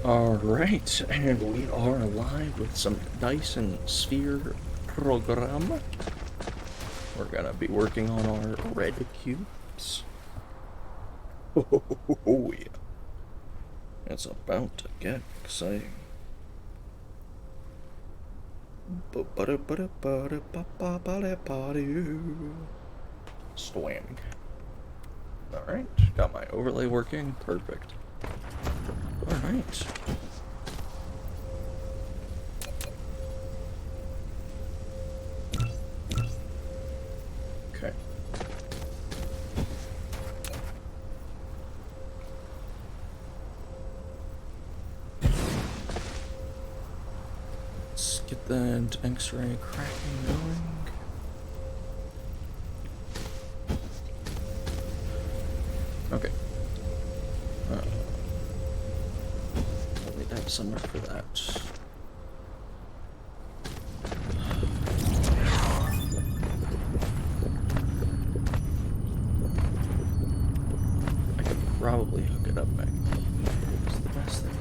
Alright, and we are live with some Dyson Sphere program. We're gonna be working on our red cubes. Oh yeah. It's about to get exciting. Swamming. Alright, got my overlay working. Perfect. Alright. Okay. Let's get that X-ray cracking going. Okay. I'll need to have somewhere for that. I could probably hook it up back. It's the best thing.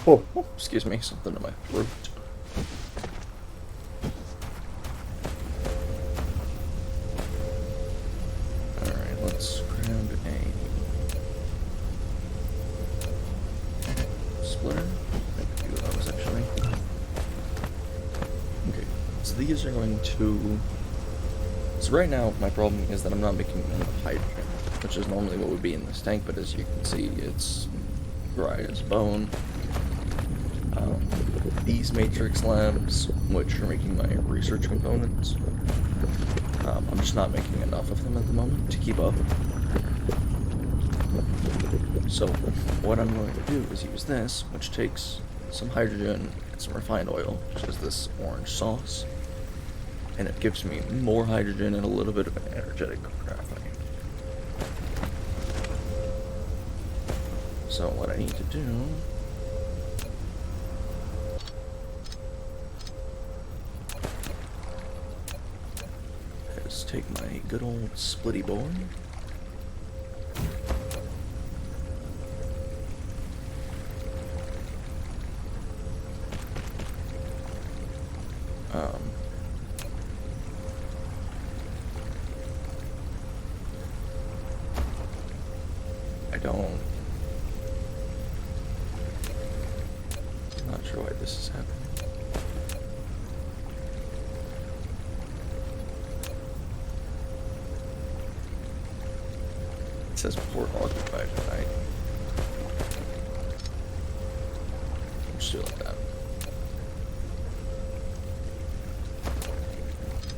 Oh, excuse me, something in my throat. Alright, let's grab a splitter. Make a few of those actually. Okay, so these are going to... So right now, my problem is that I'm not making enough hydrogen, which is normally what would be in this tank, but as you can see, it's dry as bone. These matrix labs, which are making my research components, I'm just not making enough of them at the moment to keep up. So what I'm going to do is use this, which takes some hydrogen and some refined oil, which is this orange sauce, and it gives me more hydrogen and a little bit of an energetic graphite. So what I need to do is take my good old splitty board, I'm not sure why this is happening. It says port occupied, right? I'll just do it like that.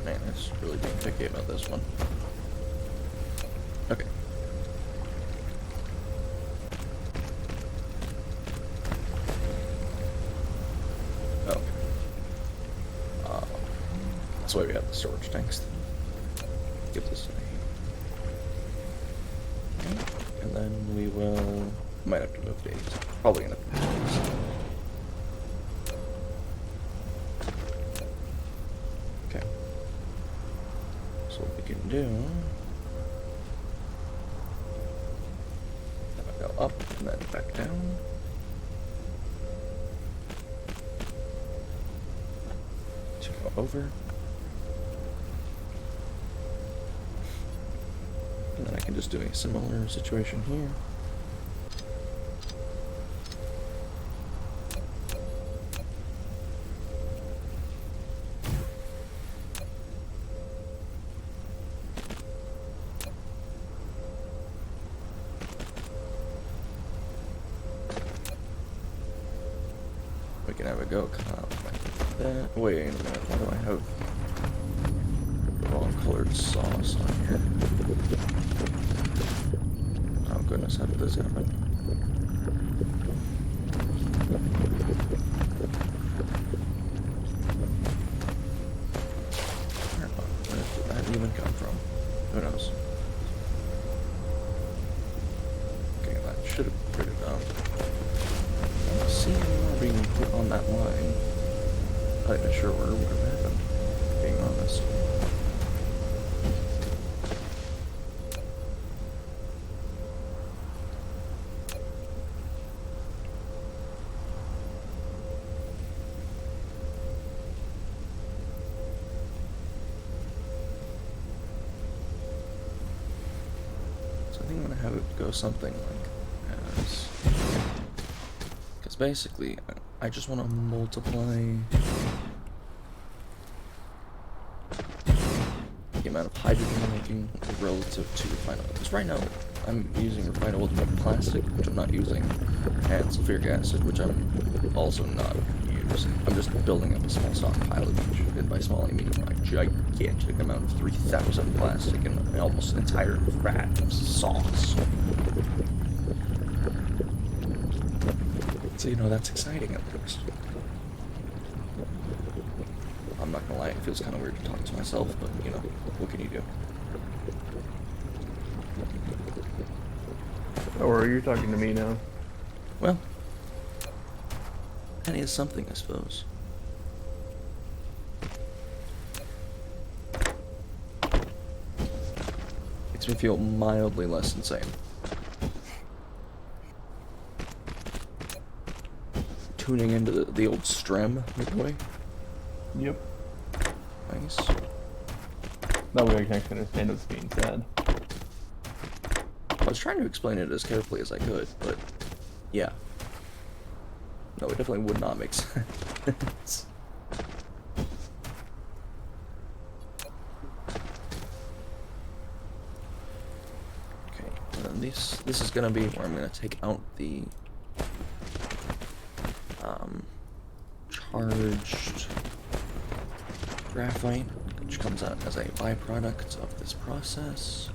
Man, it's really being picky about this one. Okay. Okay. That's why we have the storage tanks. Give this to me. And then we will... might have to move days. Probably gonna have to move days. Okay. So what we can do... then I go up and then back down. To go over. And then I can just do a similar situation here. We can have a go kind of like that. Wait a minute, why do I have the wrong colored sauce on here? Oh goodness, how did this happen? Where did that even come from? Who knows? Okay, that should have printed out. I don't see any more being put on that line. Not even sure where it would have happened, being honest. So I think I'm gonna have it go something like as... Because basically, I just want to multiply the amount of hydrogen I'm making relative to refined oil. Because right now, I'm using refined oil to make plastic, which I'm not using, and sulfuric acid, which I'm also not using. I'm just building up a small stockpile of each, and by small I mean a gigantic amount of 3,000 plastic and almost an entire vat of sauce. So, you know, that's exciting at first. I'm not gonna lie, it feels kind of weird to talk to myself, but, you know, what can you do? Or are you talking to me now? Well, that is something, I suppose. Makes me feel mildly less insane. Tuning into the old strem, my boy. Yep. Nice. That way I can actually understand what's being said. I was trying to explain it as carefully as I could, but yeah. No, it definitely would not make sense. Okay, and then this is gonna be where I'm gonna take out the charged graphite, which comes out as a byproduct of this process.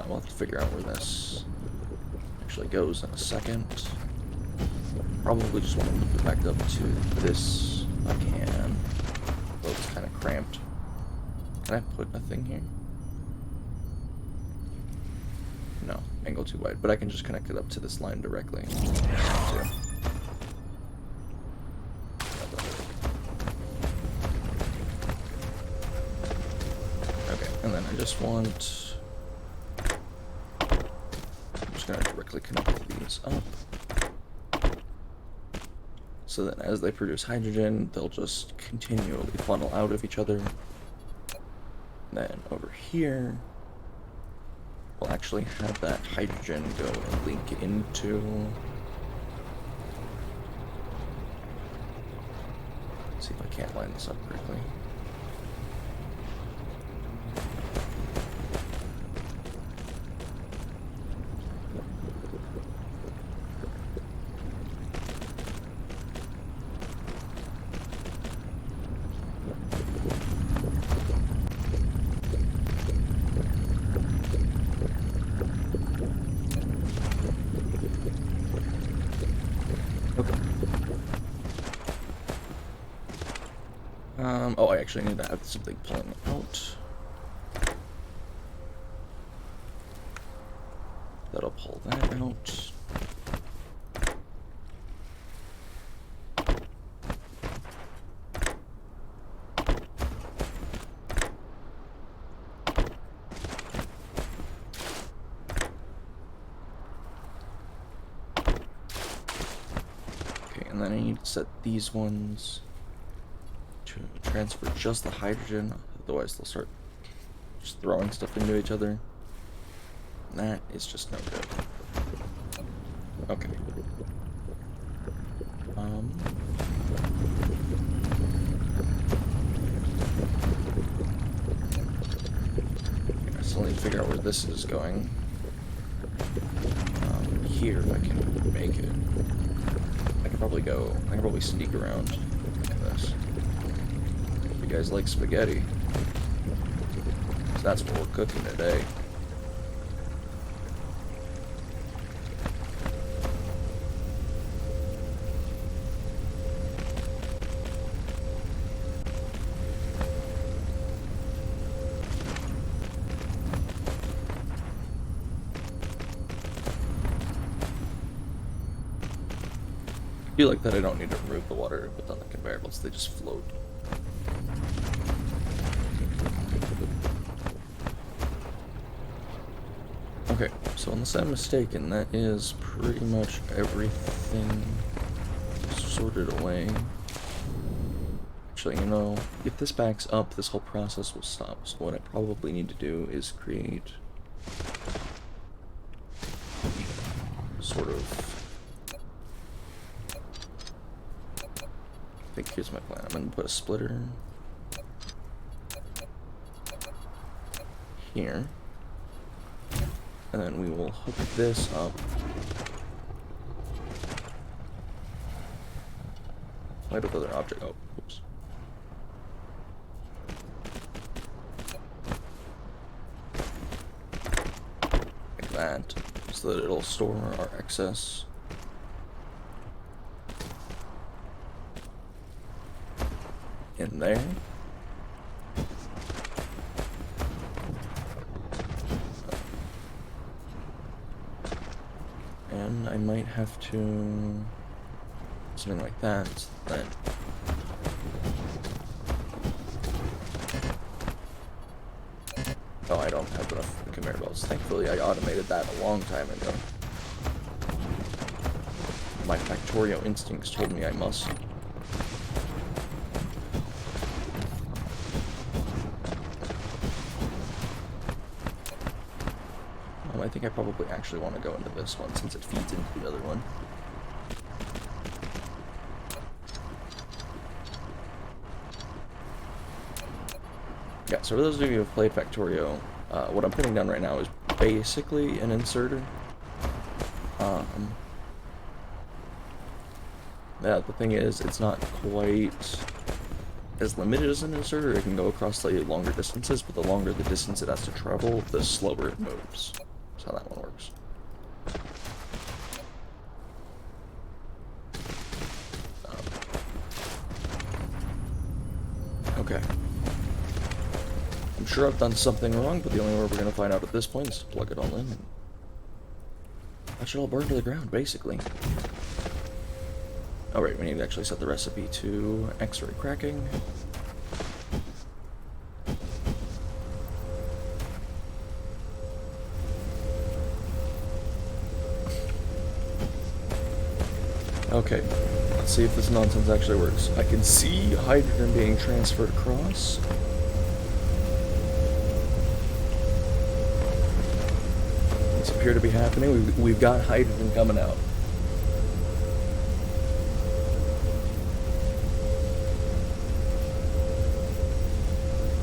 We'll have to figure out where this actually goes in a second. Probably just want to move it back up to this if I can. Though it's kind of cramped. Can I put a thing here? No, angle too wide, but I can just connect it up to this line directly. Too. Okay, and then I just want... I'm just gonna directly connect these up. So that as they produce hydrogen, they'll just continually funnel out of each other. Then over here, we'll actually have that hydrogen go and link into... Let's see if I can't line this up correctly. Oh, I actually need to have something pulling out. That'll pull that out. Okay, and then I need to set these ones to transfer just the hydrogen, otherwise they'll start just throwing stuff into each other. And that is just no good. Okay. I still need to figure out where this is going. Here, if I can make it. I can probably sneak around like this. You guys like spaghetti? So that's what we're cooking today. be like that, I don't need to remove the water to put on the conveyor belts, they just float. Okay, so unless I'm mistaken, that is pretty much everything sorted away. Actually, you know, if this backs up, this whole process will stop. So what I probably need to do is create sort of... I think here's my plan. I'm going to put a splitter here. And then we will hook this up. Light up other object. Oh, oops. Like that, so that it'll store our excess. In there. And I might have to something like that, then oh, I don't have enough conveyor belts. Thankfully I automated that a long time ago. My Factorio instincts told me I must. I think I probably actually want to go into this one since it feeds into the other one. Yeah, so for those of you who have played Factorio, what I'm putting down right now is basically an inserter. Yeah, the thing is, it's not quite as limited as an inserter. It can go across slightly longer distances, but the longer the distance it has to travel, the slower it moves. That's how that one works. Okay. I'm sure I've done something wrong, but the only way we're going to find out at this point is to plug it all in. And that should all burn to the ground, basically. Alright, we need to actually set the recipe to X-ray cracking. Okay, let's see if this nonsense actually works. I can see hydrogen being transferred across. These appear to be happening. We've got hydrogen coming out.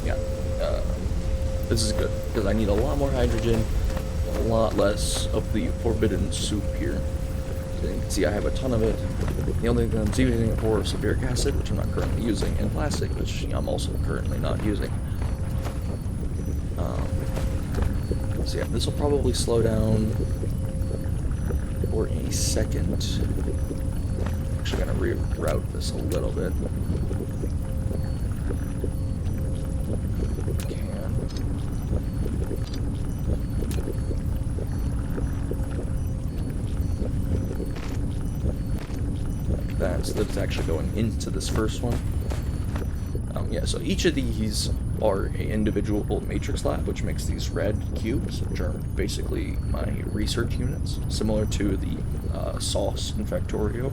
Yeah, this is good, because I need a lot more hydrogen, a lot less of the forbidden soup here. You can see I have a ton of it. The only thing I'm using it for is sulfuric acid, which I'm not currently using, and plastic, which I'm also currently not using. So yeah, this will probably slow down for a second. I'm actually going to reroute this a little bit. So that it's actually going into this first one. Yeah, so each of these are an individual matrix lab, which makes these red cubes, which are basically my research units, similar to the sauce in Factorio.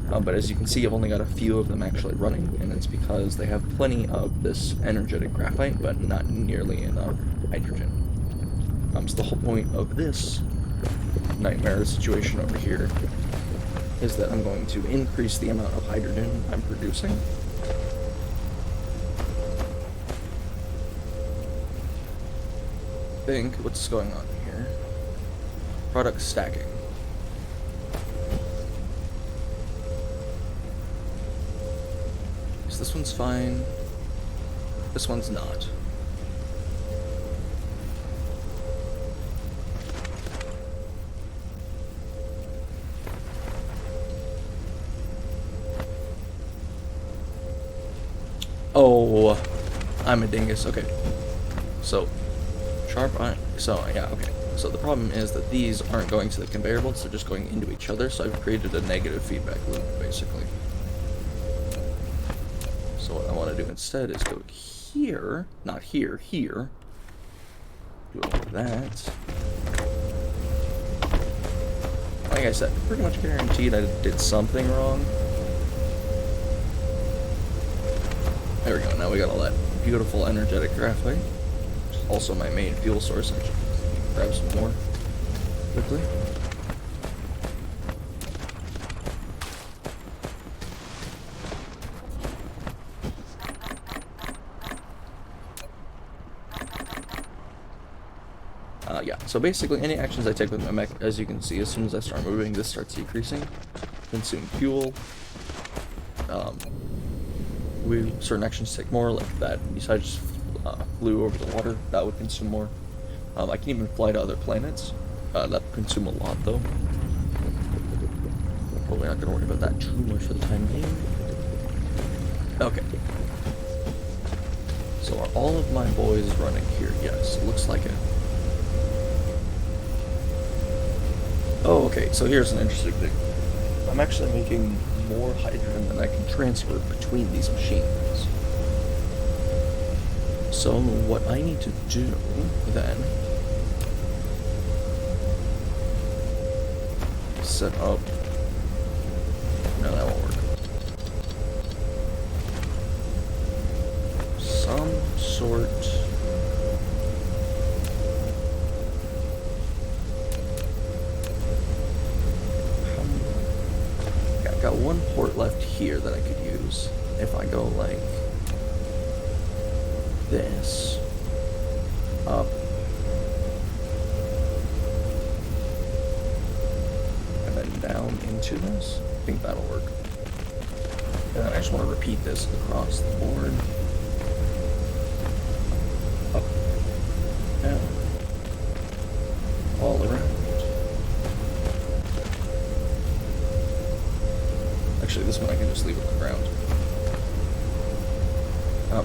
But as you can see, I've only got a few of them actually running, and it's because they have plenty of this energetic graphite, but not nearly enough hydrogen. So the whole point of this nightmare situation over here is that I'm going to increase the amount of hydrogen I'm producing. Think what's going on here. Product stacking. So this one's fine. This one's not. Oh, I'm a dingus. Okay. So, sharp iron. So, yeah, okay. So the problem is that these aren't going to the conveyor belts, they're just going into each other, so I've created a negative feedback loop, basically. So what I want to do instead is go here, not here, here. Do all of that. Like I said, pretty much guaranteed I did something wrong. There we go, now we got all that beautiful energetic graphite. Which is also my main fuel source. I should grab some more quickly. Yeah, so basically any actions I take with my mech, as you can see, as soon as I start moving, this starts decreasing. Consume fuel. Certain actions take more, like that. Besides just flew over the water, that would consume more. I can even fly to other planets. That would consume a lot, though. Probably not going to worry about that too much for the time being. Okay. So are all of my boys running here? Yes, it looks like it. Oh, okay, so here's an interesting thing. I'm actually making more hydrogen than I can transfer between these machines. So what I need to do then is set up. No, that won't work. Some sort. I've got one port left here that I could use if I go like this up and then down into this. I think that'll work. And then I just want to repeat this across the board. Up, down, all around. Actually, this one I can just leave it on the ground.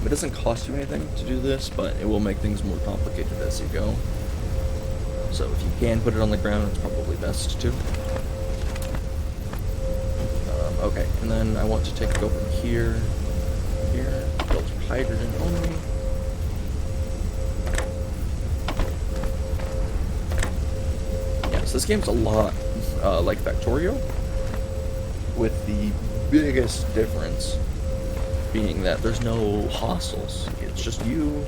It doesn't cost you anything to do this, but it will make things more complicated as you go. So if you can put it on the ground, it's probably best to. Okay, and then I want to take it over here, here, build for hydrogen only. Yeah, so this game's a lot like Factorio, with the biggest difference being that there's no hostiles. It's just you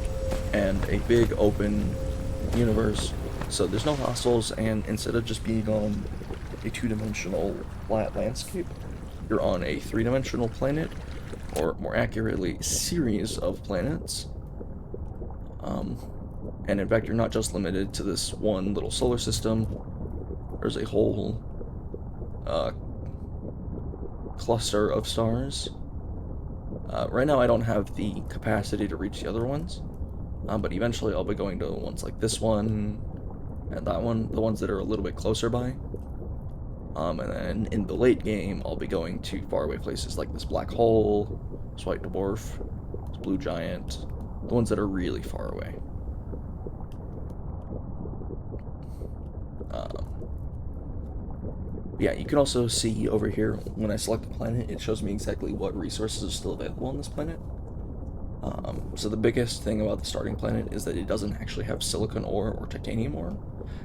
and a big open universe. So there's no hostiles, and instead of just being on a two-dimensional flat landscape, you're on a three-dimensional planet, or more accurately, series of planets. And in fact, you're not just limited to this one little solar system. There's a whole cluster of stars. Right now I don't have the capacity to reach the other ones, but eventually I'll be going to ones like this one and that one, the ones that are a little bit closer by. And then in the late game I'll be going to faraway places like this black hole, this white dwarf, this blue giant, the ones that are really far away. Yeah, you can also see over here, when I select a planet, it shows me exactly what resources are still available on this planet. So the biggest thing about the starting planet is that it doesn't actually have silicon ore or titanium ore.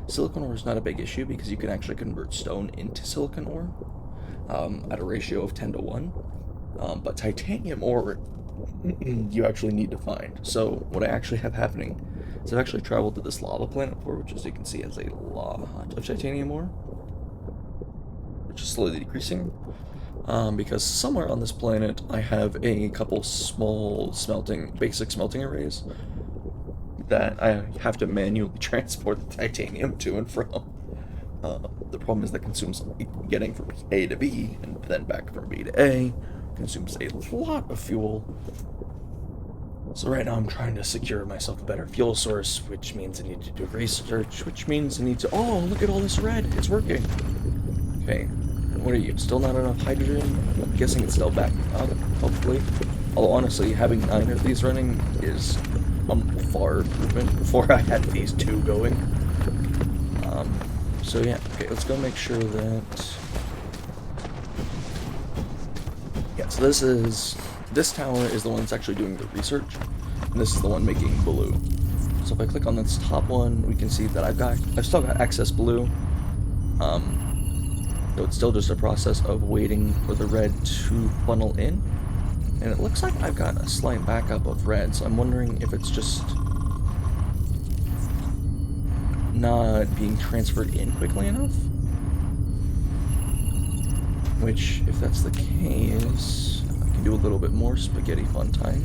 Silicon ore is not a big issue because you can actually convert stone into silicon ore at a ratio of 10 to 1. But titanium ore, you actually need to find. So what I actually have happening is I've actually traveled to this lava planet before, which as you can see has a lot of titanium ore, which is slowly decreasing, because somewhere on this planet I have a couple small basic smelting arrays that I have to manually transport the titanium to and from. The problem is that consumes getting from A to B and then back from B to A, consumes a lot of fuel. So right now I'm trying to secure myself a better fuel source, which means I need to do research, which means I need to, oh, look at all this red, it's working. Okay, what are you, still not enough hydrogen? I'm guessing it's still back up, hopefully. Although honestly, having 9 of these running is a far improvement before I had these 2 going. So yeah, okay, let's go make sure that... Yeah, so this tower is the one that's actually doing the research, and this is the one making blue. So if I click on this top one, we can see that I've still got excess blue. So it's still just a process of waiting for the red to funnel in. And it looks like I've got a slight backup of red, so I'm wondering if it's just not being transferred in quickly enough. Which, if that's the case, I can do a little bit more spaghetti fun time.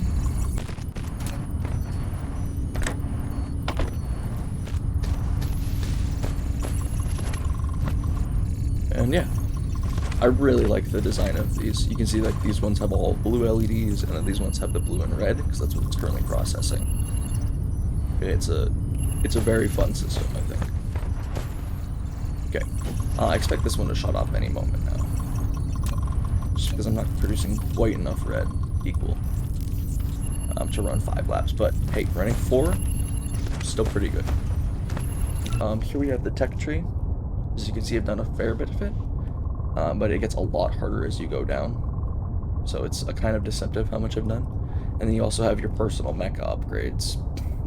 And yeah, I really like the design of these. You can see like these ones have all blue LEDs, and then these ones have the blue and red, because that's what it's currently processing. It's a very fun system, I think. Okay, I expect this one to shut off any moment now. Just because I'm not producing quite enough red equal to run 5 laps. But hey, running 4, still pretty good. Here we have the tech tree. As you can see, I've done a fair bit of it, but it gets a lot harder as you go down. So it's a kind of deceptive how much I've done. And then you also have your personal mecha upgrades,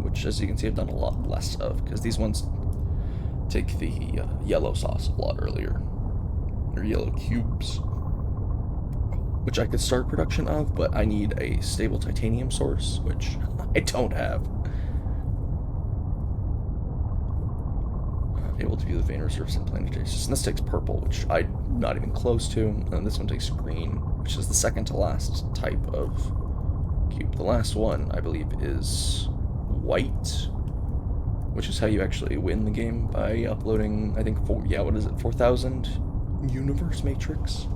which, as you can see, I've done a lot less of, because these ones take the yellow sauce a lot earlier, or yellow cubes, which I could start production of, but I need a stable titanium source, which I don't have. Able to view the vein reserves in planetary systems. This takes purple, which I'm not even close to, and this one takes green, which is the second to last type of cube. The last one, I believe, is white, which is how you actually win the game, by uploading, I think, 4,000 universe matrix.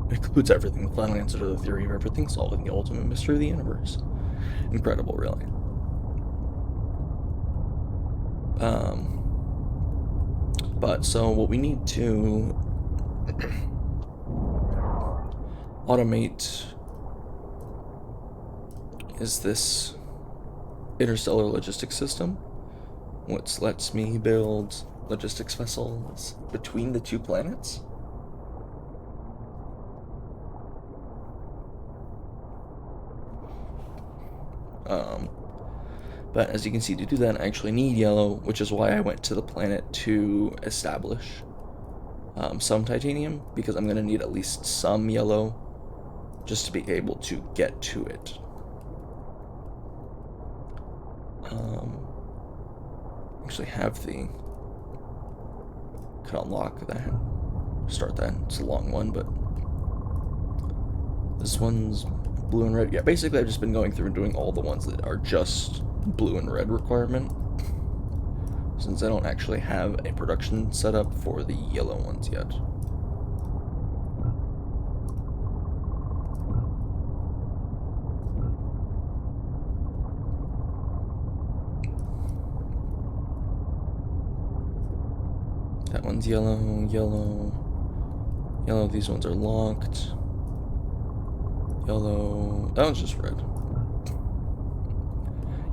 It includes everything, the final answer to the theory of everything, solving the ultimate mystery of the universe. Incredible, really. But so what we need to automate is this interstellar logistics system, which lets me build logistics vessels between the 2 planets. But as you can see, to do that, I actually need yellow, which is why I went to the planet to establish some titanium, because I'm going to need at least some yellow just to be able to get to it. Actually have the... Could unlock that. Start that. It's a long one, but... This one's blue and red. Yeah, basically I've just been going through and doing all the ones that are just blue and red requirement, since I don't actually have a production set up for the yellow ones yet. That one's yellow, yellow, yellow. These ones are locked. Yellow. That one's just red.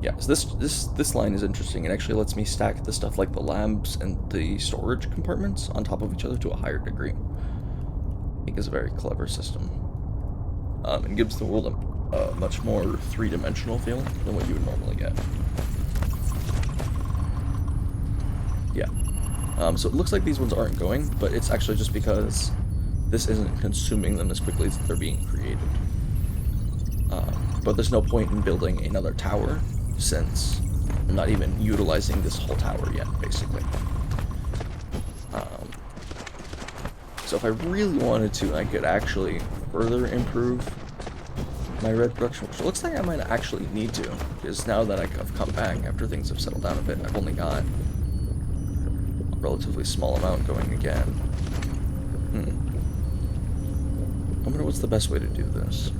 Yeah, so this line is interesting. It actually lets me stack the stuff like the labs and the storage compartments on top of each other to a higher degree. I think it's a very clever system. And gives the world a much more 3-dimensional feel than what you would normally get. Yeah. So it looks like these ones aren't going, but it's actually just because this isn't consuming them as quickly as they're being created. But there's no point in building another tower, since I'm not even utilizing this whole tower yet, basically. So if I really wanted to, I could actually further improve my red production, which looks like I might actually need to, because now that I've come back after things have settled down a bit, I've only got a relatively small amount going again. I wonder what's the best way to do this.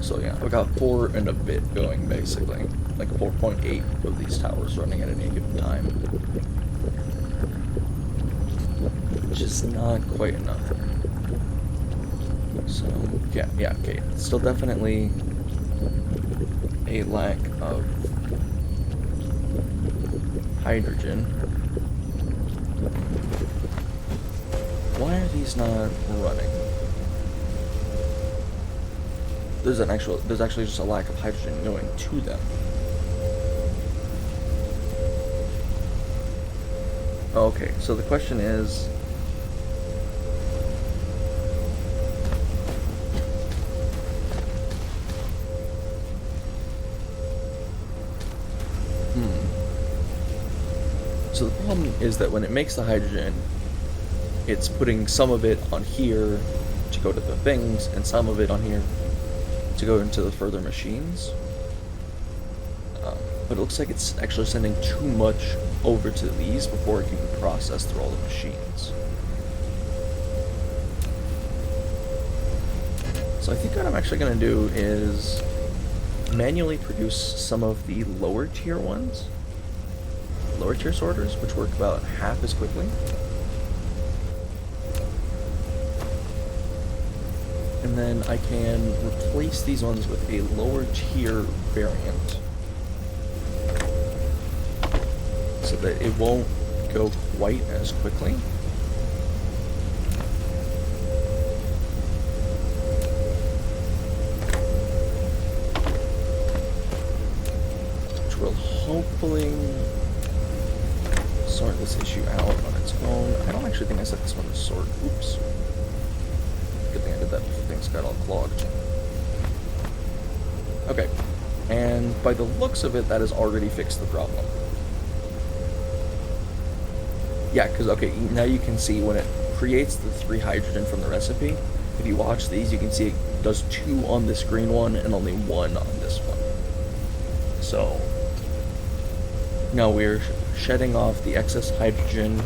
So yeah, I've got 4 and a bit going, basically. Like 4.8 of these towers running at any given time. just not quite enough. So, yeah, okay. Still definitely a lack of hydrogen. Why are these not running? There's actually just a lack of hydrogen going to them. Okay, so the question is, so the problem is that when it makes the hydrogen, it's putting some of it on here to go to the things, and some of it on here to go into the further machines. But it looks like it's actually sending too much over to these before it can be processed through all the machines. So I think what I'm actually going to do is manually produce some of the lower tier ones, lower tier sorters, which work about half as quickly. And then I can replace these ones with a lower tier variant, so that it won't go quite as quickly. Which will hopefully sort this issue out on its own. I don't actually think I set this one to sort. Oops. Good thing I did that before things got all clogged. Okay. And by the looks of it, that has already fixed the problem. Yeah, because, okay, now you can see when it creates the 3 hydrogen from the recipe, if you watch these, you can see it does 2 on this green one and only 1 on this one. So, now we're shedding off the excess hydrogen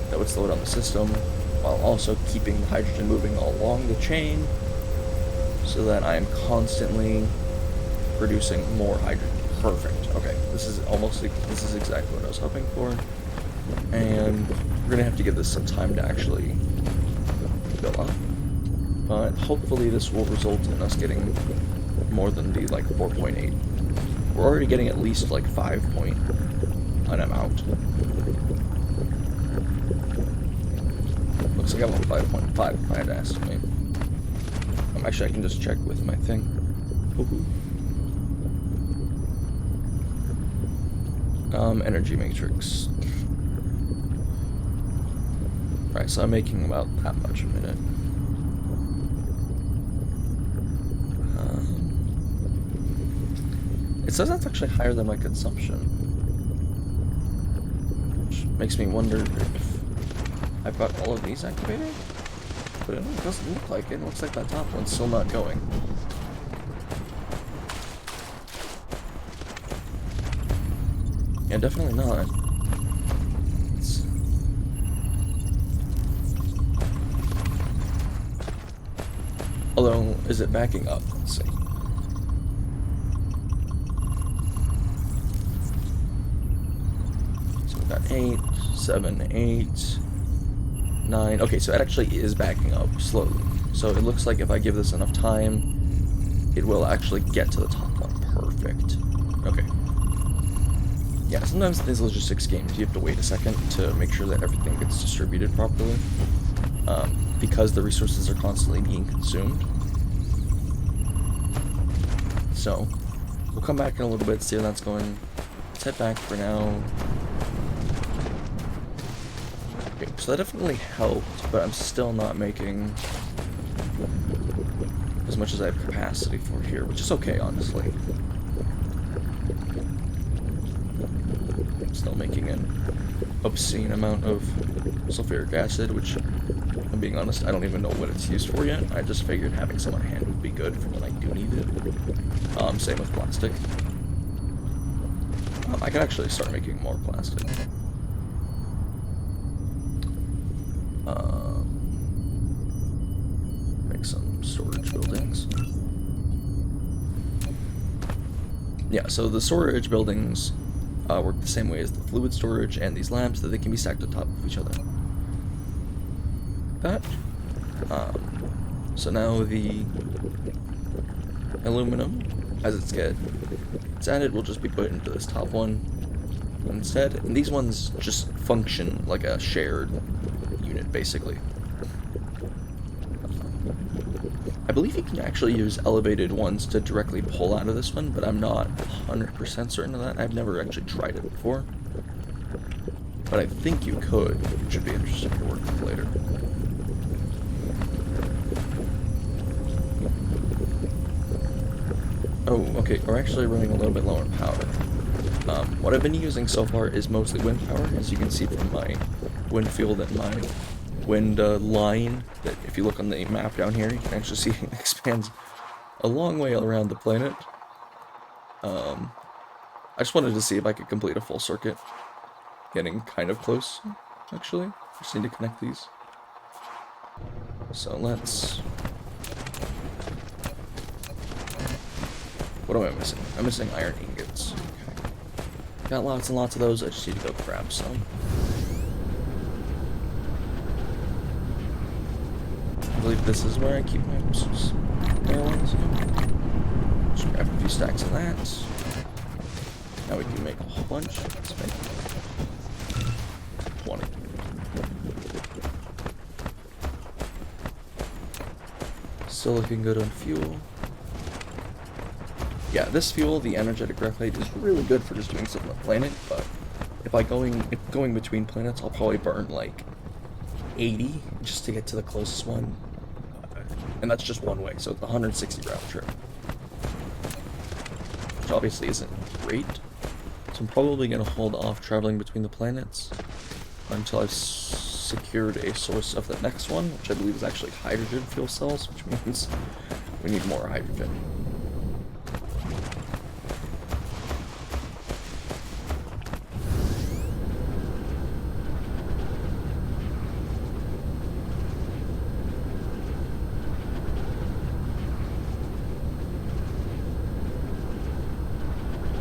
that would slow down the system, while also keeping the hydrogen moving along the chain, so that I'm constantly producing more hydrogen. Perfect. Okay, this is exactly what I was hoping for. And we're gonna have to give this some time to actually fill up, but hopefully this will result in us getting more than the 4.8. We're already getting at least 5 point an amount. Looks like I'm on 5.5 if I had to estimate. Actually, I can just check with my thing. Energy matrix. Right, so I'm making about that much a minute. It says that's actually higher than my consumption, which makes me wonder if I've got all of these activated, but it doesn't look like it. It looks like that top one's still not going. Yeah, definitely not. Although, is it backing up? Let's see. So we've got 8, 7, 8, 9. Okay, so it actually is backing up slowly. So it looks like if I give this enough time, it will actually get to the top one. Perfect. Okay. Yeah, sometimes in these logistics games, you have to wait a second to make sure that everything gets distributed properly. Because the resources are constantly being consumed. So, we'll come back in a little bit, see how that's going. Let's head back for now. Okay, so that definitely helped, but I'm still not making as much as I have capacity for here, which is okay, honestly. Still making an obscene amount of sulfuric acid, which, I'm being honest, I don't even know what it's used for yet. I just figured having some on hand would be good for when I do need it. Same with plastic. I can actually start making more plastic. Make some storage buildings. Yeah, so the storage buildings work the same way as the fluid storage and these labs, that they can be stacked on top of each other. that. So now the aluminum, as it's added, will just be put into this top one instead. And these ones just function like a shared unit, basically. I believe you can actually use elevated ones to directly pull out of this one, but I'm not 100% certain of that. I've never actually tried it before. But I think you could. It should be interesting to work with later. Oh, okay, we're actually running a little bit low on power. What I've been using so far is mostly wind power, as you can see from my wind field and my wind line, that if you look on the map down here, you can actually see it expands a long way around the planet. I just wanted to see if I could complete a full circuit. Getting kind of close, actually. Just need to connect these. So let's... What am I missing? I'm missing iron ingots. Okay. Got lots and lots of those, I just need to go grab some. I believe this is where I keep my spare ones. Just grab a few stacks of that. Now we can make a whole bunch. Let's make 20. Still looking good on fuel. Yeah, this fuel, the energetic graphite, is really good for just doing stuff on the planet, but if going between planets, I'll probably burn like 80 just to get to the closest one. And that's just one way, so it's 160 round trip. Which obviously isn't great. So I'm probably going to hold off traveling between the planets until I've secured a source of the next one, which I believe is actually hydrogen fuel cells, which means we need more hydrogen.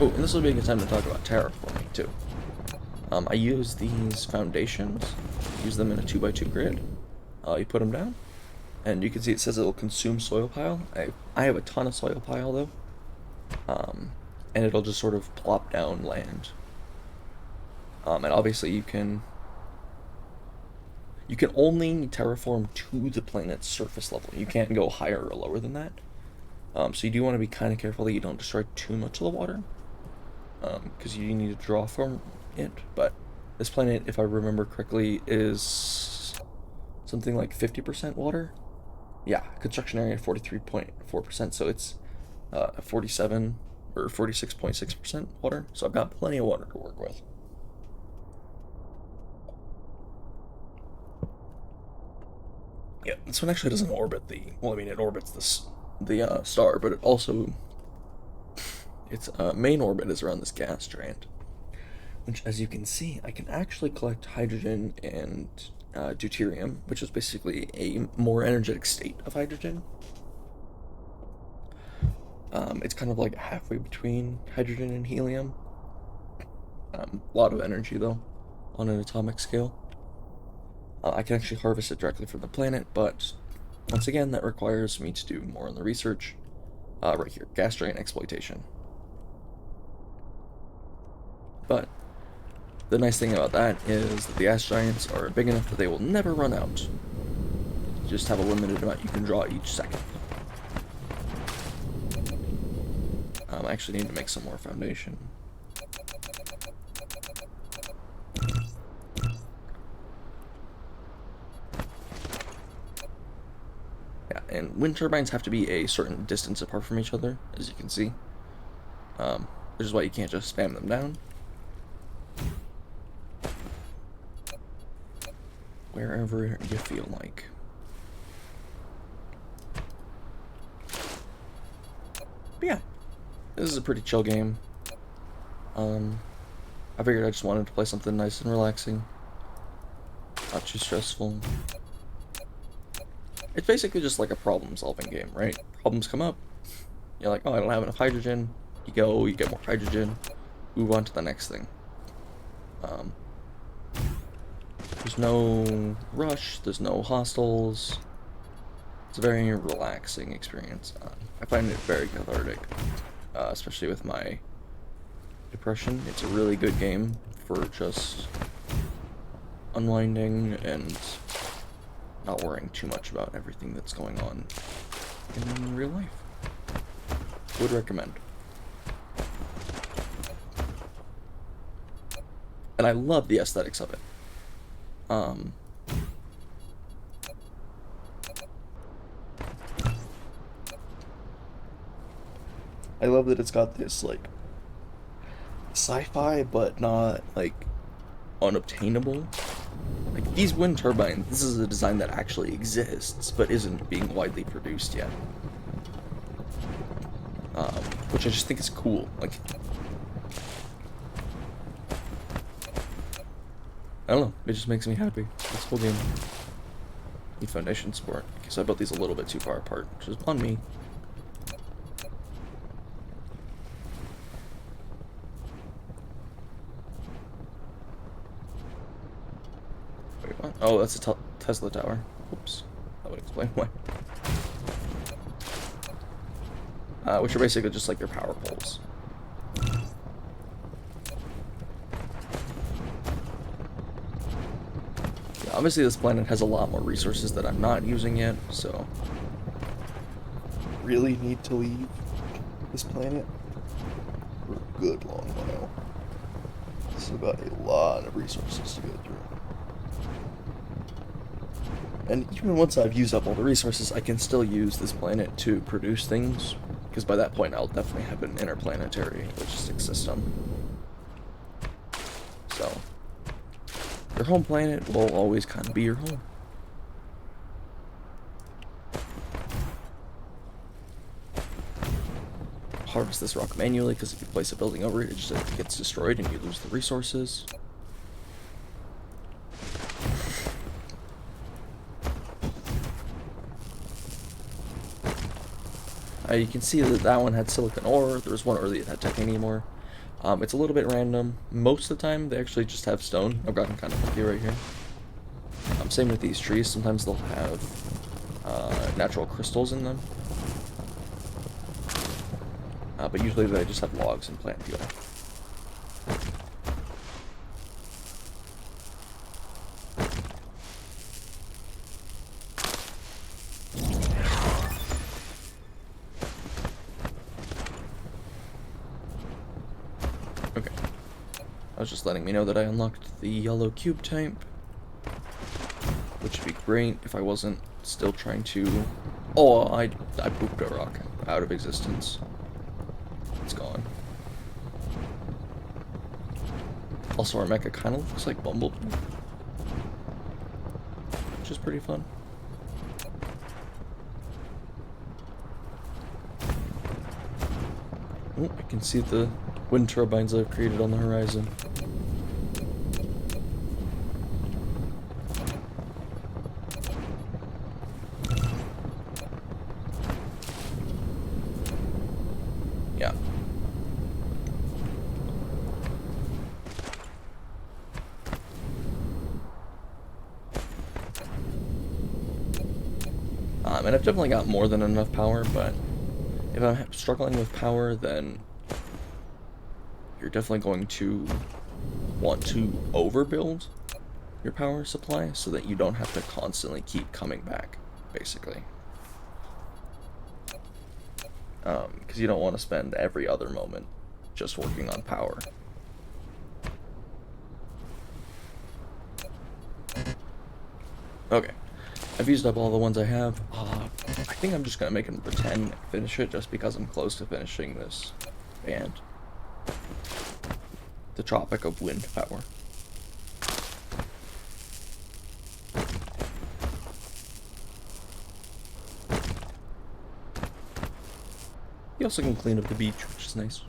Oh, and this will be a good time to talk about terraforming, too. I use these foundations, use them in a 2x2 grid. You put them down, and you can see it says it will consume soil pile. I have a ton of soil pile, though. And it'll just sort of plop down land. And obviously you can only terraform to the planet's surface level. You can't go higher or lower than that. So you do want to be kind of careful that you don't destroy too much of the water. Because you need to draw from it, but this planet, if I remember correctly, is something like 50% water. Yeah, construction area 43.4%, so it's 47 or 46.6% water. So I've got plenty of water to work with. Yeah, this one actually doesn't orbit well, I mean, it orbits the star, but it also, its main orbit is around this gas giant, which, as you can see, I can actually collect hydrogen and deuterium, which is basically a more energetic state of hydrogen. It's kind of like halfway between hydrogen and helium. A lot of energy, though, on an atomic scale. I can actually harvest it directly from the planet, but once again, that requires me to do more on the research. Right here, gas giant exploitation. But the nice thing about that is that the gas giants are big enough that they will never run out. You just have a limited amount you can draw each second. I actually need to make some more foundation. Yeah, and wind turbines have to be a certain distance apart from each other, as you can see. Which is why you can't just spam them down. Wherever you feel like. But yeah, this is a pretty chill game. I figured I just wanted to play something nice and relaxing. Not too stressful. It's basically just like a problem-solving game, right? Problems come up. You're like, oh, I don't have enough hydrogen. You go, you get more hydrogen. Move on to the next thing. There's no rush, there's no hostiles. It's a very relaxing experience. I find it very cathartic, especially with my depression. It's a really good game for just unwinding and not worrying too much about everything that's going on in real life. Would recommend. And I love the aesthetics of it. I love that it's got this, like, sci-fi, but not, like, unobtainable. Like, these wind turbines, this is a design that actually exists, but isn't being widely produced yet. Which I just think is cool. Like, I don't know, it just makes me happy. This whole game. Need foundation support, because I built these a little bit too far apart, which is on me. Wait, what? Oh, that's a Tesla tower. Oops. That would explain why. Which are basically just like their power poles. Yeah, obviously this planet has a lot more resources that I'm not using yet, so really need to leave this planet for a good long while. Still got a lot of resources to go through. And even once I've used up all the resources, I can still use this planet to produce things, because by that point I'll definitely have an interplanetary logistic system. So, your home planet will always kind of be your home. Harvest this rock manually, because if you place a building over it, it just gets destroyed and you lose the resources. You can see that that one had silicon ore. There was one earlier that had titanium ore. It's a little bit random. Most of the time, they actually just have stone. I've gotten kind of lucky right here. Same with these trees. Sometimes they'll have natural crystals in them. But usually they just have logs and plant fuel. Okay. I was just letting me know that I unlocked the yellow cube type, which would be great if I wasn't still trying to... Oh, I pooped a rock out of existence. It's gone. Also, our mecha kind of looks like Bumblebee, which is pretty fun. Oh, I can see the wind turbines I've created on the horizon. Yeah. And I've definitely got more than enough power, but if I'm struggling with power, then you're definitely going to want to overbuild your power supply so that you don't have to constantly keep coming back, basically. Because you don't want to spend every other moment just working on power. Okay. I've used up all the ones I have. I think I'm just going to make them pretend and finish it just because I'm close to finishing this band. The Tropic of Wind Power. You also can clean up the beach, which is nice.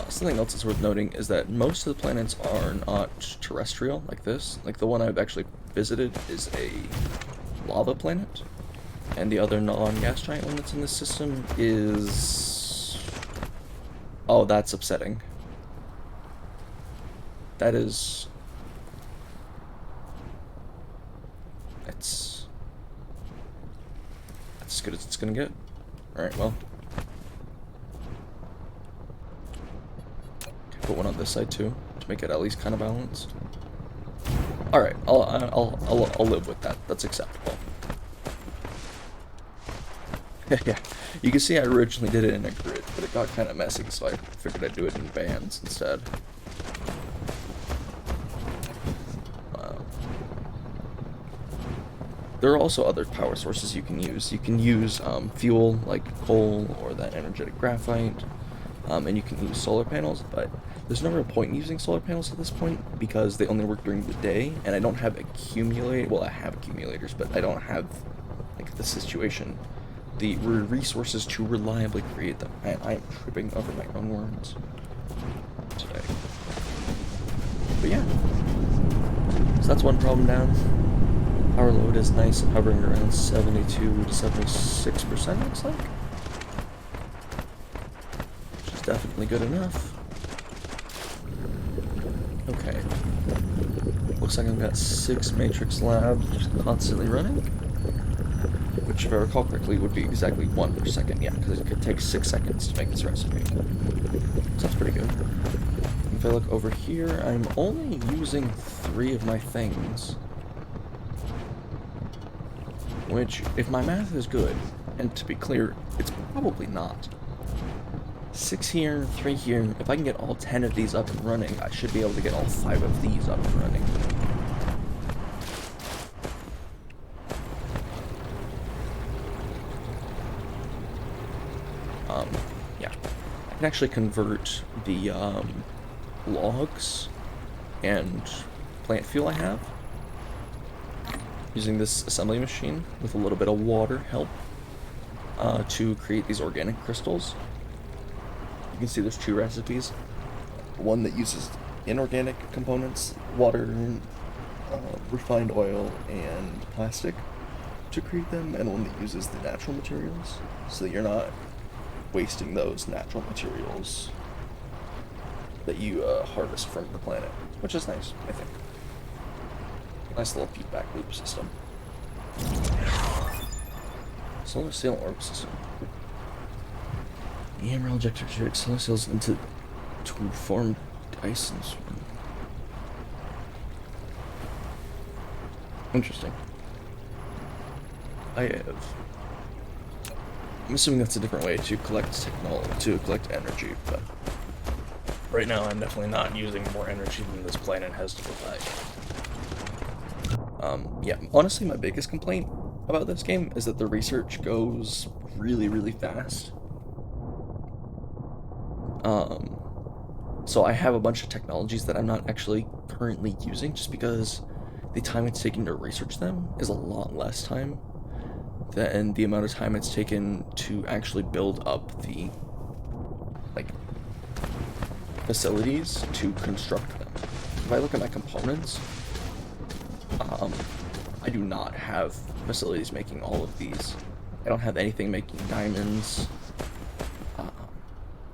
Something else that's worth noting is that most of the planets are not terrestrial like this. Like the one I've actually visited is a lava planet, and the other non-gas giant one that's in this system is... Oh, that's upsetting. that is... It's as good as it's gonna get. Alright, well. Put one on this side too, to make it at least kind of balanced. Alright, I'll live with that. That's acceptable. Yeah, you can see I originally did it in a grid, but it got kind of messy, so I figured I'd do it in bands instead. There are also other power sources you can use. You can use fuel, like coal, or that energetic graphite, and you can use solar panels, but there's no real point in using solar panels at this point, because they only work during the day, and I don't have well, I have accumulators, but I don't have, like, the situation, the resources to reliably create them. And I am tripping over my own words today. But yeah, so that's one problem down. Power load is nice and hovering around 72 to 76%, looks like. Which is definitely good enough. Okay. Looks like I've got 6 Matrix labs just constantly running. Which, if I recall correctly, would be exactly 1 per second. Yeah, because it could take 6 seconds to make this recipe. So that's pretty good. If I look over here, I'm only using 3 of my things. Which, if my math is good, and to be clear, it's probably not. 6 here, 3 here. If I can get all 10 of these up and running, I should be able to get all 5 of these up and running. Yeah. I can actually convert the logs and plant fuel I have using this assembly machine with a little bit of water help to create these organic crystals. You can see there's 2 recipes. One that uses inorganic components, water, refined oil, and plastic to create them, and one that uses the natural materials, so that you're not wasting those natural materials that you harvest from the planet, which is nice, I think. Nice little feedback loop system. Solar sail orb system. The Emerald ejector ejects solar sails to form Dyson's. Interesting. I'm assuming that's a different way to collect energy, but right now I'm definitely not using more energy than this planet has to provide. Yeah, honestly, my biggest complaint about this game is that the research goes really, really fast. So I have a bunch of technologies that I'm not actually currently using just because the time it's taking to research them is a lot less time than the amount of time it's taken to actually build up the, like, facilities to construct them. If I look at my components, I do not have facilities making all of these. I don't have anything making diamonds.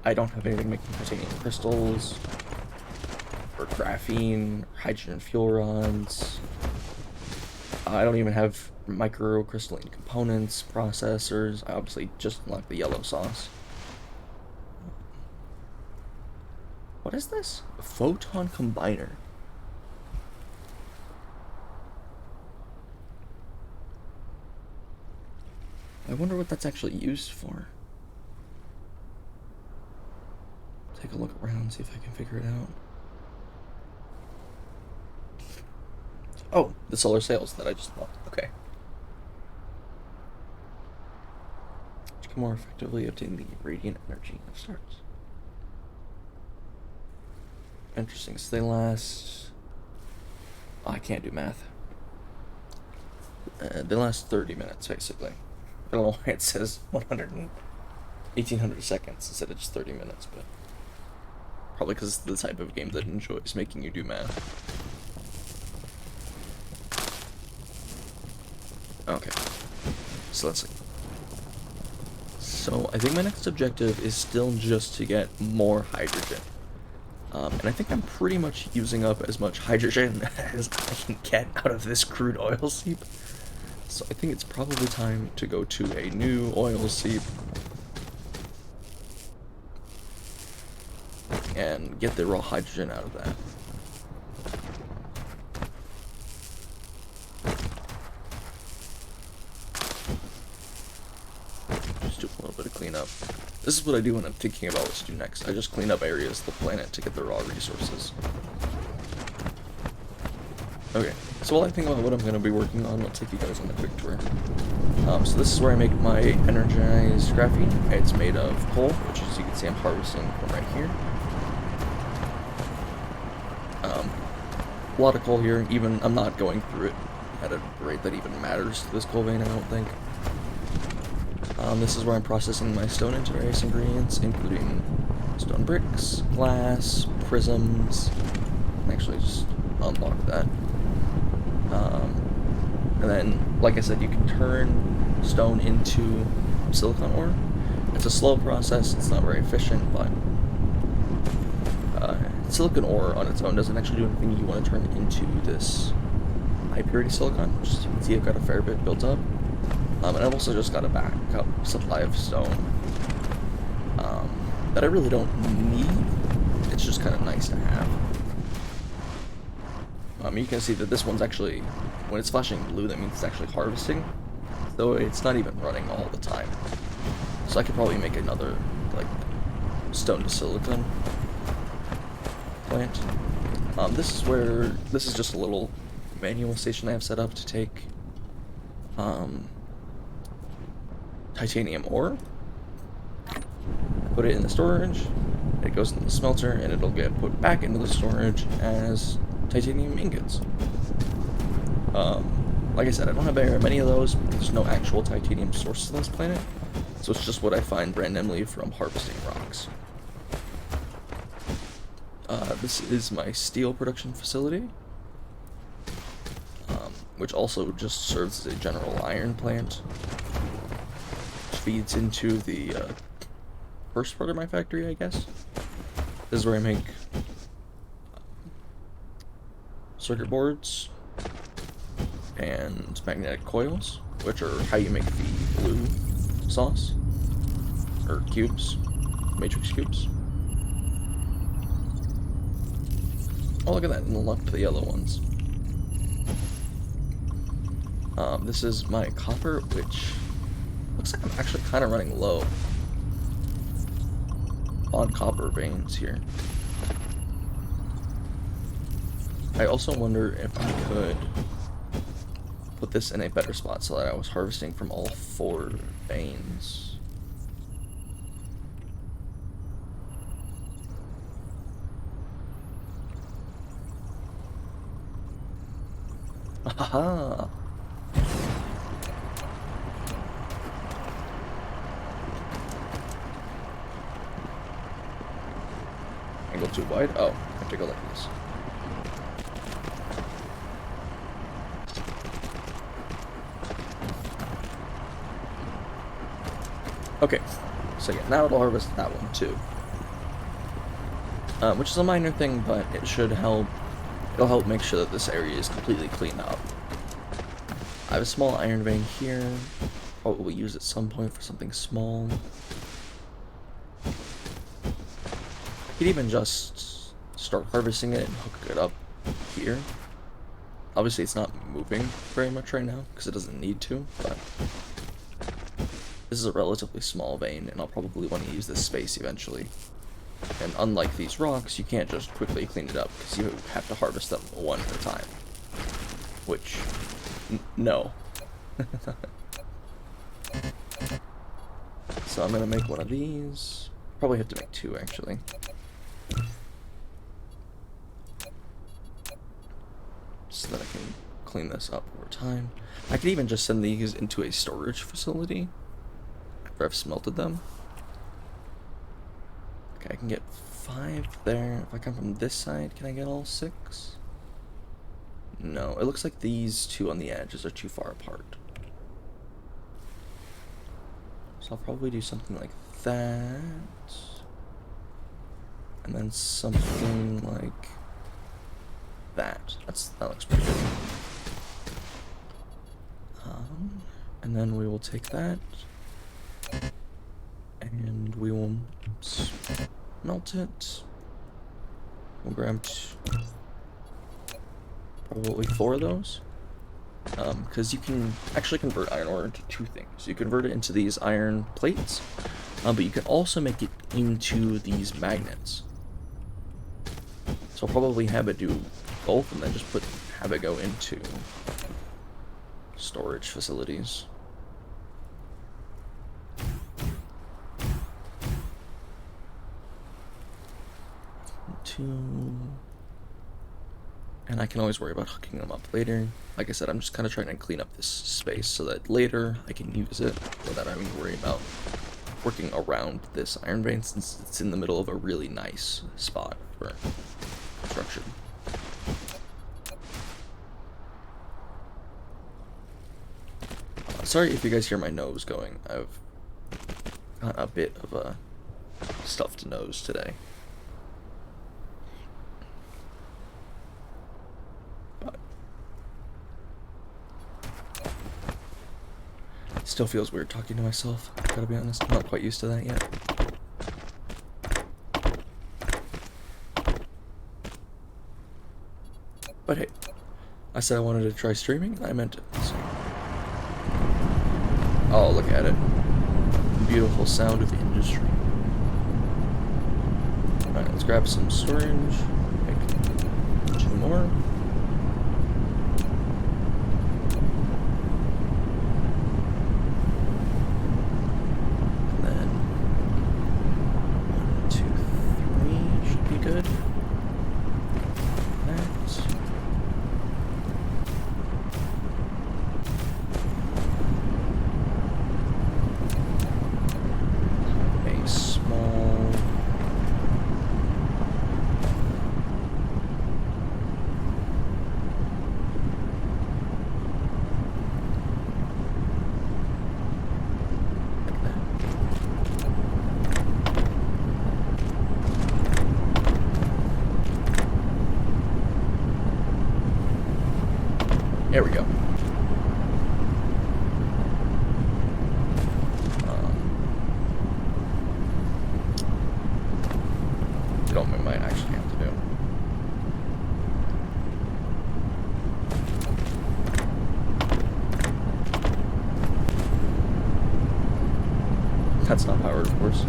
I don't have anything making titanium crystals, or graphene, or hydrogen fuel rods. I don't even have microcrystalline components, processors. I obviously just unlocked the yellow sauce. What is this? A photon combiner. I wonder what that's actually used for. Take a look around, see if I can figure it out. Oh, the solar sails that I just locked. Okay. Which can more effectively obtain the radiant energy of stars. Interesting. So they last... Oh, I can't do math. They last 30 minutes, basically. I don't know why it says 1800 seconds instead of just 30 minutes, but... Probably because it's the type of game that enjoys making you do math. Okay. So let's see. So I think my next objective is still just to get more hydrogen. And I think I'm pretty much using up as much hydrogen as I can get out of this crude oil seep. So I think it's probably time to go to a new oil seep and get the raw hydrogen out of that. Just do a little bit of cleanup. This is what I do when I'm thinking about what to do next. I just clean up areas of the planet to get the raw resources. Okay, so while I think about what I'm going to be working on, I'll take you guys on a quick tour. So this is where I make my energized graphene. It's made of coal, which as you can see I'm harvesting from right here. A lot of coal here, even I'm not going through it at a rate that even matters to this coal vein, I don't think. This is where I'm processing my stone into various ingredients, including stone bricks, glass, prisms. Actually, just unlock that. And then, like I said, you can turn stone into silicon ore. It's a slow process, it's not very efficient, but silicon ore on its own doesn't actually do anything. You want to turn it into this high purity silicon, which as you can see I've got a fair bit built up. And I've also just got a backup supply of stone that I really don't need. It's just kind of nice to have. You can see that this one's actually, when it's flashing blue, that means it's actually harvesting, though it's not even running all the time. So I could probably make another, like, stone to silicon plant. This is just a little manual station I have set up to take titanium ore, put it in the storage, it goes in the smelter, and it'll get put back into the storage as titanium ingots. Like I said, I don't have very many of those because there's no actual titanium sources on this planet, so it's just what I find randomly from harvesting rocks. This is my steel production facility, which also just serves as a general iron plant, which feeds into the first part of my factory, I guess. This is where I make circuit boards and magnetic coils, which are how you make the blue sauce, or cubes, matrix cubes. Oh, look at that, and look to the yellow ones. This is my copper, which looks like I'm actually kind of running low on copper veins here. I also wonder if I could put this in a better spot so that I was harvesting from all 4 veins. Haha! Angle too wide? Oh, I have to go like this. Okay, so yeah, now it'll harvest that one too. Which is a minor thing, but it should help. It'll help make sure that this area is completely cleaned up. I have a small iron vein here. Probably use at some point for something small. I could even just start harvesting it and hook it up here. Obviously it's not moving very much right now because it doesn't need to, but this is a relatively small vein and I'll probably want to use this space eventually. And unlike these rocks, you can't just quickly clean it up because you have to harvest them one at a time. Which, no. So I'm gonna make one of these. Probably have to make 2 actually. So that I can clean this up over time. I could even just send these into a storage facility after I've smelted them. Okay, I can get 5 there. If I come from this side, can I get all 6? No, it looks like these 2 on the edges are too far apart. So I'll probably do something like that. And then something like that. That looks pretty good. And then we will take that, and we will melt it. We'll grab probably 4 of those. Because you can actually convert iron ore into 2 things. You convert it into these iron plates, but you can also make it into these magnets. So I'll probably have it do both, and then just have it go into storage facilities. And I can always worry about hooking them up later. Like I said, I'm just kind of trying to clean up this space so that later I can use it without having to worry about working around this iron vein, since it's in the middle of a really nice spot for construction. Sorry if you guys hear my nose going. I've got a bit of a stuffed nose today. Still feels weird talking to myself, gotta be honest. I'm not quite used to that yet. But hey, I said I wanted to try streaming, and I meant it. So. Oh, look at it. Beautiful sound of industry. Alright, let's grab some storage. Make 2 more. Good. That. A small. Like that. There we go. Don't we might actually have to do. That's not powered, of course.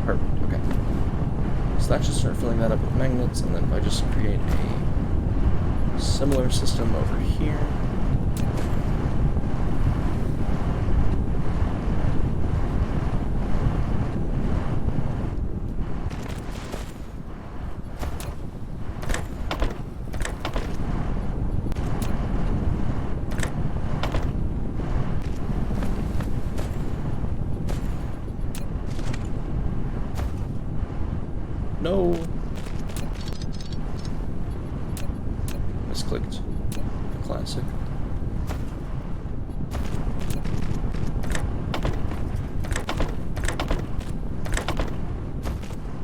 Perfect, okay. So that should start filling that up with magnets, and then if I just create a similar system over here. No. Misclicked. Classic.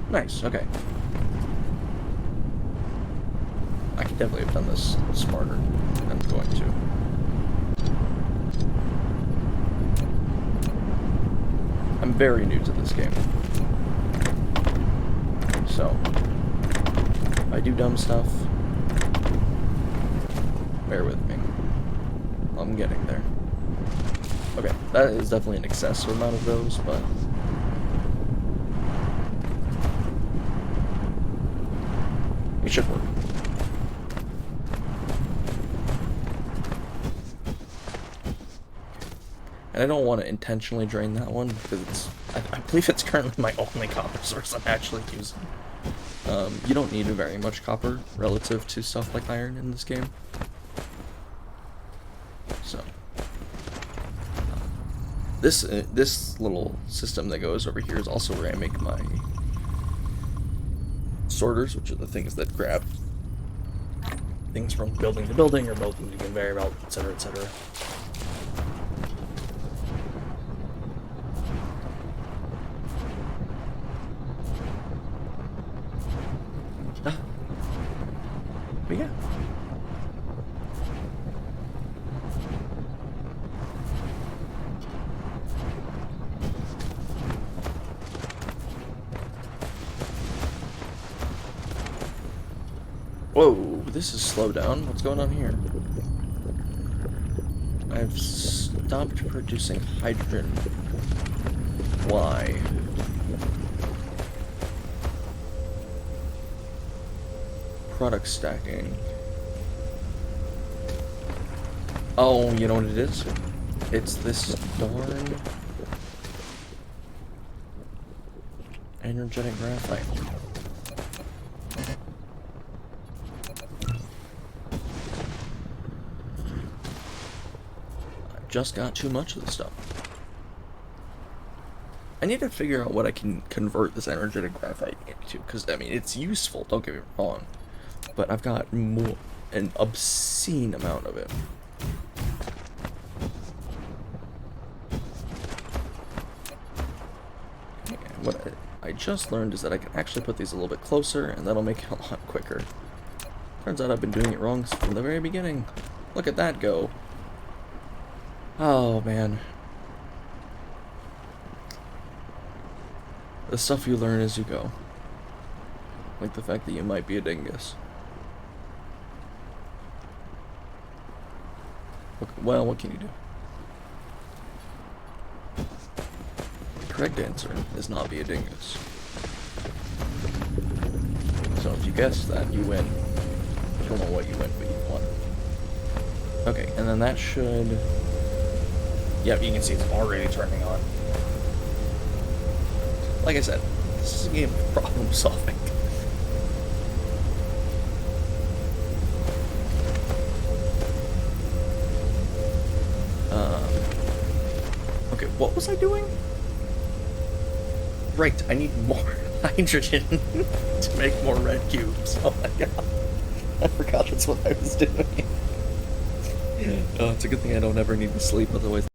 Nice, okay. I could definitely have done this smarter than I'm going to. I'm very new to this game. So, if I do dumb stuff, bear with me. I'm getting there. Okay, that is definitely an excessive amount of those, but it should work. And I don't want to intentionally drain that one, because I believe it's currently my only copper source I'm actually using. You don't need very much copper relative to stuff like iron in this game. So, this little system that goes over here is also where I make my sorters, which are the things that grab things from building to building or building to conveyor belt, etc., etc. Whoa, this is slow down. What's going on here? I've stopped producing hydrogen. Why? Product stacking. Oh, you know what it is? It's this darn energetic graphite. I've just got too much of the stuff. I need to figure out what I can convert this energetic graphite into, because, I mean, it's useful, don't get me wrong, but I've got an obscene amount of it. What I just learned is that I can actually put these a little bit closer, and that'll make it a lot quicker. Turns out I've been doing it wrong from the very beginning. Look at that go. Oh, man. The stuff you learn as you go. Like the fact that you might be a dingus. Well, what can you do? The correct answer is not be a dingus. So if you guessed that, you win. I don't know what you win, but you won. Okay, and then that should... Yep, you can see it's already turning on. Like I said, this is a game of problem solving. Okay, what was I doing? Right, I need more hydrogen to make more red cubes. Oh my god. I forgot that's what I was doing. Oh, it's a good thing I don't ever need to sleep, otherwise